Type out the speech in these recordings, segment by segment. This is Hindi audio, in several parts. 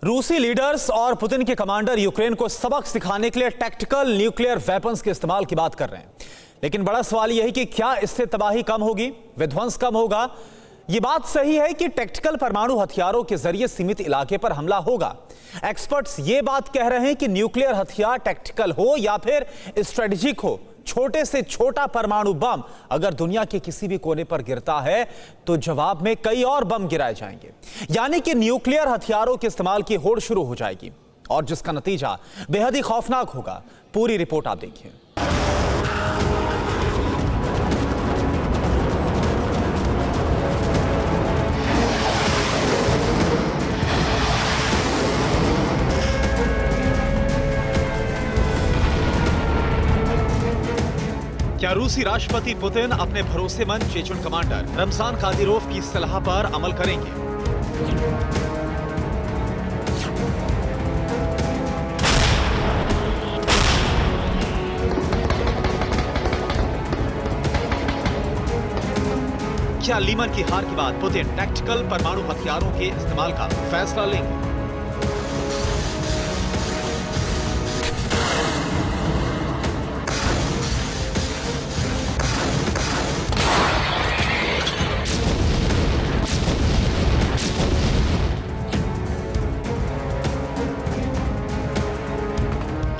रूसी लीडर्स और पुतिन के कमांडर यूक्रेन को सबक सिखाने के लिए टैक्टिकल न्यूक्लियर वेपन्स के इस्तेमाल की बात कर रहे हैं। लेकिन बड़ा सवाल यह है कि क्या इससे तबाही कम होगी, विध्वंस कम होगा? यह बात सही है कि टैक्टिकल परमाणु हथियारों के जरिए सीमित इलाके पर हमला होगा। एक्सपर्ट्स ये बात कह रहे हैं कि न्यूक्लियर हथियार टैक्टिकल हो या फिर स्ट्रेटेजिक हो, छोटे से छोटा परमाणु बम अगर दुनिया के किसी भी कोने पर गिरता है तो जवाब में कई और बम गिराए जाएंगे। यानी कि न्यूक्लियर हथियारों के इस्तेमाल की होड़ शुरू हो जाएगी और जिसका नतीजा बेहद ही खौफनाक होगा। पूरी रिपोर्ट आप देखिए। क्या रूसी राष्ट्रपति पुतिन अपने भरोसेमंद चेचन कमांडर रमजान कादिरोव की सलाह पर अमल करेंगे? क्या लीमन की हार के बाद पुतिन टैक्टिकल परमाणु हथियारों के इस्तेमाल का फैसला लेंगे?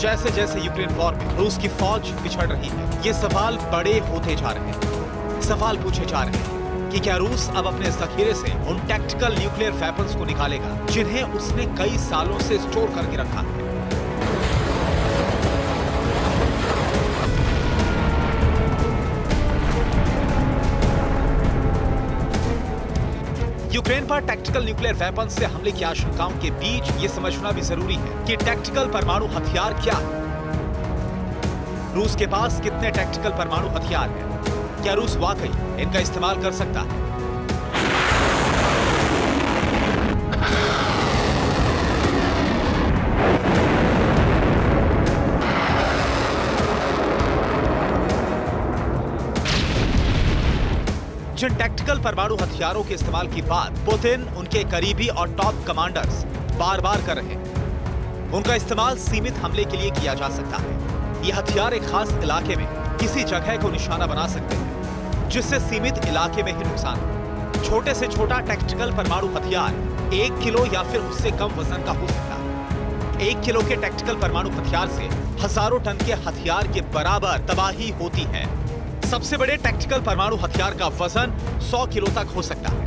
जैसे जैसे यूक्रेन वॉर में रूस की फौज पिछड़ रही है, ये सवाल बड़े होते जा रहे हैं। सवाल पूछे जा रहे हैं कि क्या रूस अब अपने जखीरे से उन टैक्टिकल न्यूक्लियर वेपन्स को निकालेगा जिन्हें उसने कई सालों से स्टोर करके रखा है। यूक्रेन पर टैक्टिकल न्यूक्लियर वेपन्स से हमले की आशंकाओं के बीच ये समझना भी जरूरी है कि टैक्टिकल परमाणु हथियार क्या है। रूस के पास कितने टैक्टिकल परमाणु हथियार हैं? क्या रूस वाकई इनका इस्तेमाल कर सकता है? जिन टैक्टिकल परमाणु हथियारों के इस्तेमाल की बात पुतिन, उनके करीबी और टॉप कमांडर्स बार बार कर रहे हैं, उनका इस्तेमाल सीमित हमले के लिए किया जा सकता है। ये हथियार एक खास इलाके में किसी जगह को निशाना बना सकते हैं जिससे सीमित इलाके में ही नुकसान हो। छोटे से छोटा टैक्टिकल परमाणु हथियार 1 किलो या फिर उससे कम वजन का हो सकता है। 1 किलो के टैक्टिकल परमाणु हथियार से हजारों टन के हथियार के बराबर तबाही होती है। सबसे बड़े टैक्टिकल परमाणु हथियार का वजन 100 किलो तक हो सकता है।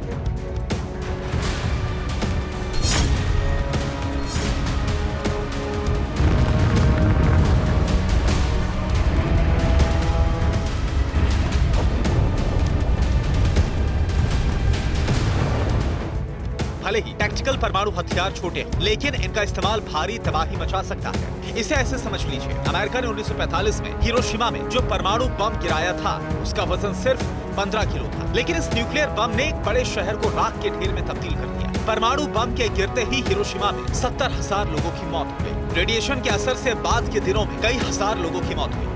भले ही टैक्टिकल परमाणु हथियार छोटे हैं, लेकिन इनका इस्तेमाल भारी तबाही मचा सकता है। इसे ऐसे समझ लीजिए, अमेरिका ने 1945 में हिरोशिमा में जो परमाणु बम गिराया था उसका वजन सिर्फ 15 किलो था, लेकिन इस न्यूक्लियर बम ने एक बड़े शहर को राख के ढेर में तब्दील कर दिया। परमाणु बम के गिरते ही हिरोशिमा में 70,000 लोगों की मौत हो गई। रेडिएशन के असर से बाद के दिनों में कई हजार लोगों की मौत हुई।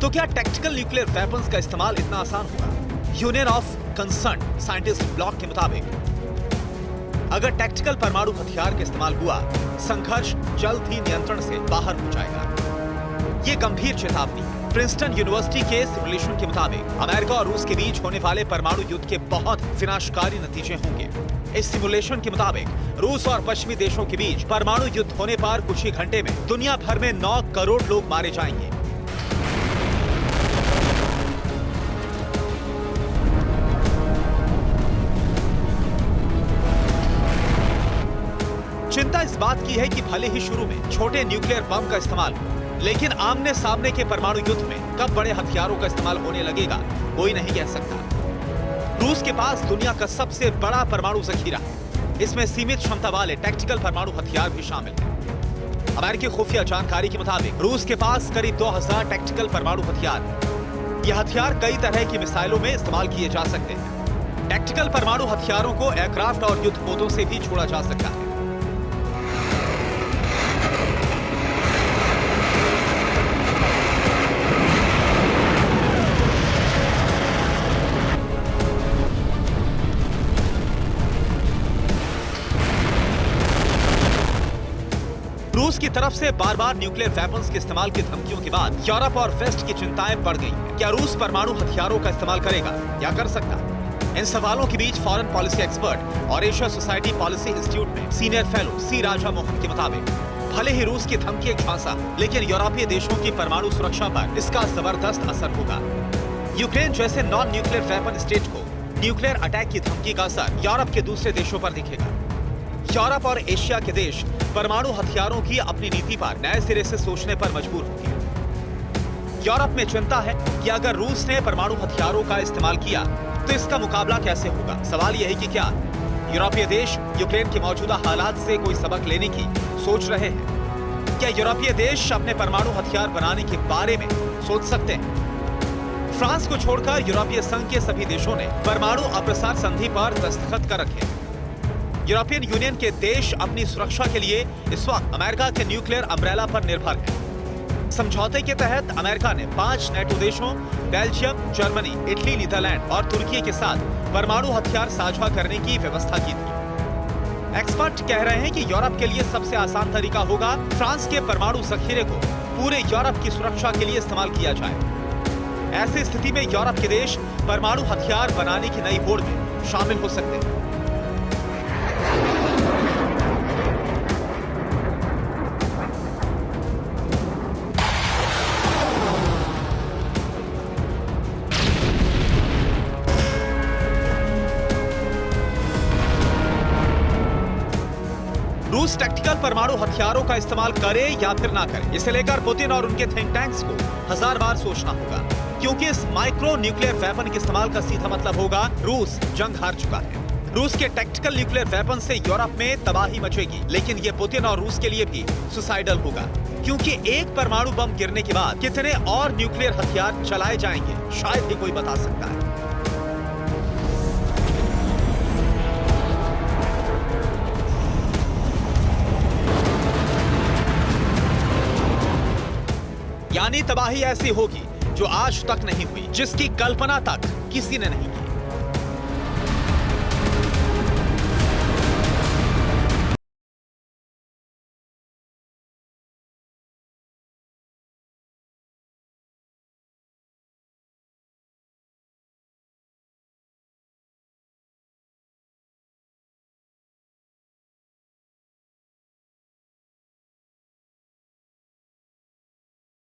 तो क्या टैक्टिकल न्यूक्लियर वेपन्स का इस्तेमाल इतना आसान होगा? Union of concern scientist block के मुताबिक अगर टैक्टिकल परमाणु हथियार का इस्तेमाल हुआ, संघर्ष जल्द ही नियंत्रण से बाहर हो जाएगा। ये गंभीर चेतावनी है। प्रिंसटन यूनिवर्सिटी के सिमुलेशन के मुताबिक अमेरिका और रूस के बीच होने वाले परमाणु युद्ध के बहुत विनाशकारी नतीजे होंगे। इस सिमुलेशन के मुताबिक रूस और पश्चिमी देशों के बीच परमाणु युद्ध होने पर कुछ ही घंटे में दुनिया भर में 9 करोड़ लोग मारे जाएंगे। चिंता इस बात की है कि भले ही शुरू में छोटे न्यूक्लियर बम का इस्तेमाल हो, लेकिन आमने सामने के परमाणु युद्ध में कब बड़े हथियारों का इस्तेमाल होने लगेगा कोई नहीं कह सकता। रूस के पास दुनिया का सबसे बड़ा परमाणु जखीरा है। इसमें सीमित क्षमता वाले टैक्टिकल परमाणु हथियार भी शामिल हैं। अमेरिकी खुफिया जानकारी के मुताबिक रूस के पास करीब 2000 टैक्टिकल परमाणु हथियार हैं। ये हथियार कई तरह की मिसाइलों में इस्तेमाल किए जा सकते हैं। टैक्टिकल परमाणु हथियारों को एयरक्राफ्ट और युद्धपोतों से भी छोड़ा जा सकता है। रूस की तरफ से बार बार न्यूक्लियर वेपन्स के इस्तेमाल की धमकियों के बाद यूरोप और वेस्ट की चिंताएं बढ़ गई हैं। क्या रूस परमाणु हथियारों का इस्तेमाल करेगा या कर सकता है? इन सवालों के बीच फॉरेन पॉलिसी एक्सपर्ट और एशिया सोसाइटी पॉलिसी इंस्टीट्यूट में सीनियर फेलो सी राजा मोहन के मुताबिक भले ही रूस की धमकी एक झांसा, लेकिन यूरोपीय देशों की परमाणु सुरक्षा पर इसका जबरदस्त असर होगा। यूक्रेन जैसे नॉन न्यूक्लियर वेपन स्टेट को न्यूक्लियर अटैक की धमकी का असर यूरोप के दूसरे देशों पर दिखेगा। यूरोप और एशिया के देश परमाणु हथियारों की अपनी नीति पर नए सिरे से सोचने पर मजबूर होंगे। यूरोप में चिंता है कि अगर रूस ने परमाणु हथियारों का इस्तेमाल किया तो इसका मुकाबला कैसे होगा। सवाल यह है कि क्या यूरोपीय देश यूक्रेन के मौजूदा हालात से कोई सबक लेने की सोच रहे हैं? क्या यूरोपीय देश अपने परमाणु हथियार बनाने के बारे में सोच सकते हैं? फ्रांस को छोड़कर यूरोपीय संघ के सभी देशों ने परमाणु अप्रसार संधि पर दस्तखत कर रखे हैं। यूरोपियन यूनियन के देश अपनी सुरक्षा के लिए इस वक्त अमेरिका के न्यूक्लियर अम्ब्रेला पर निर्भर हैं। समझौते के तहत अमेरिका ने 5 नेटो देशों बेल्जियम, जर्मनी, इटली, नीदरलैंड और तुर्की के साथ परमाणु हथियार साझा करने की व्यवस्था की थी। एक्सपर्ट कह रहे हैं कि यूरोप के लिए सबसे आसान तरीका होगा फ्रांस के परमाणु जखीरे को पूरे यूरोप की सुरक्षा के लिए इस्तेमाल किया जाए। ऐसी स्थिति में यूरोप के देश परमाणु हथियार बनाने की नई होड़ में शामिल हो सकते हैं। रूस टैक्टिकल परमाणु हथियारों का इस्तेमाल करे या फिर ना करे, इसे लेकर पुतिन और उनके थिंक टैंक्स को 1000 बार सोचना होगा, क्योंकि इस माइक्रो न्यूक्लियर वेपन के इस्तेमाल का सीधा मतलब होगा रूस जंग हार चुका है। रूस के टैक्टिकल न्यूक्लियर वेपन से यूरोप में तबाही मचेगी, लेकिन ये पुतिन और रूस के लिए भी सुसाइडल होगा, क्योंकि एक परमाणु बम गिरने के बाद कितने और न्यूक्लियर हथियार चलाए जाएंगे शायद ही कोई बता सकता है। यानी तबाही ऐसी होगी जो आज तक नहीं हुई, जिसकी कल्पना तक किसी ने नहीं की।